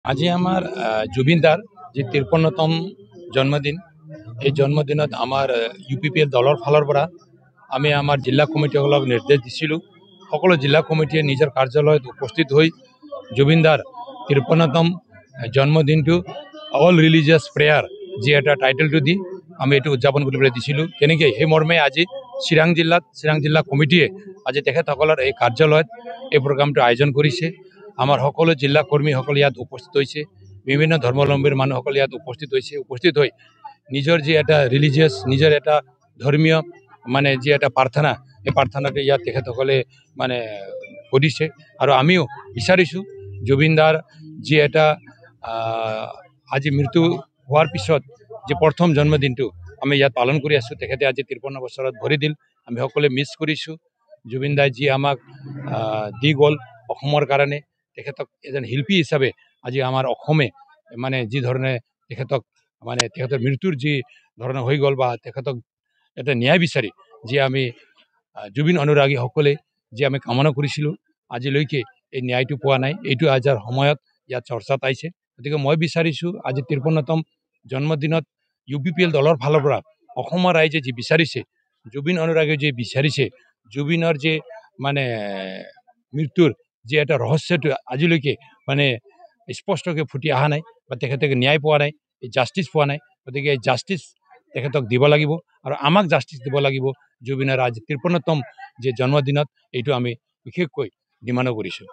আজি আমাৰ জুবিনদাৰ যি 53তম জন্মদিন, এই জন্মদিনত আমাৰ UPPL দলৰ ফালৰ পৰা আমি আমাৰ জিলা কমিটিসকলক নিৰ্দেশ দিছিলোঁ। সকলো জিলা কমিটিয়ে নিজৰ কাৰ্যালয়ত উপস্থিত হৈ জুবিনদাৰ 53তম জন্মদিনটো অল ৰিলিজিয়াছ প্ৰেয়াৰ যি এটা টাইটেলটো দি আমি এইটো উদযাপন কৰিবলৈ দিছিলোঁ। তেনেকৈ সেই মৰ্মে আজি চিৰাং জিলা কমিটিয়ে আজি তেখেতসকলৰ এই কাৰ্যালয়ত এই প্ৰগ্ৰামটো আয়োজন কৰিছে। আমাৰ সকলো জিলা কৰ্মীসকল ইয়াত উপস্থিত হৈছে, বিভিন্ন ধৰ্মাৱলম্বীৰ মানুহসকল ইয়াত উপস্থিত হৈ নিজৰ যি এটা ৰিলিজিয়াছ, নিজৰ এটা ধৰ্মীয় যি এটা প্ৰাৰ্থনা, এই প্ৰাৰ্থনাটো ইয়াত তেখেতসকলে কৰিছে। আৰু আমিও বিচাৰিছোঁ জুবিনদাৰ যি এটা আজি মৃত্যু হোৱাৰ পিছত যি প্ৰথম জন্মদিনটো আমি ইয়াত পালন কৰি আছোঁ। তেখেতে আজি 53 বছৰত ভৰি দিল। আমি সকলোৱে মিছ কৰিছোঁ। জুবিনদাই যি আমাক দি গ'ল অসমৰ কাৰণে, তেখেতক এজন শিল্পী হিচাপে আজি আমাৰ অসমে যি ধৰণে তেখেতক তেখেতৰ মৃত্যুৰ যি ধৰণে হৈ গ'ল, বা তেখেতক এটা ন্যায় বিচাৰি যি আমি জুবিন অনুৰাগীসকলে যি আমি কামনা কৰিছিলোঁ, আজিলৈকে এই ন্যায়টো পোৱা নাই। এইটো আজিৰ সময়ত ইয়াত চৰ্চাত আহিছে। গতিকে মই বিচাৰিছোঁ আজি 53তম জন্মদিনত UPPL দলৰ ফালৰ পৰা অসমৰ ৰাইজে যি বিচাৰিছে, জুবিন অনুৰাগীয়ে যি বিচাৰিছে, জুবিনৰ যি মৃত্যুৰ যি এটা ৰহস্যটো আজিলৈকে স্পষ্টকৈ ফুটি অহা নাই, বা তেখেতে ন্যায় পোৱা নাই, এই জাষ্টিছ পোৱা নাই। গতিকে এই জাষ্টিছ তেখেতক দিব লাগিব, আৰু আমাক জাষ্টিছ দিব লাগিব। জুবিনৰ আজি 53তম যি জন্মদিনত এইটো আমি বিশেষকৈ ডিমাণ্ডো কৰিছোঁ।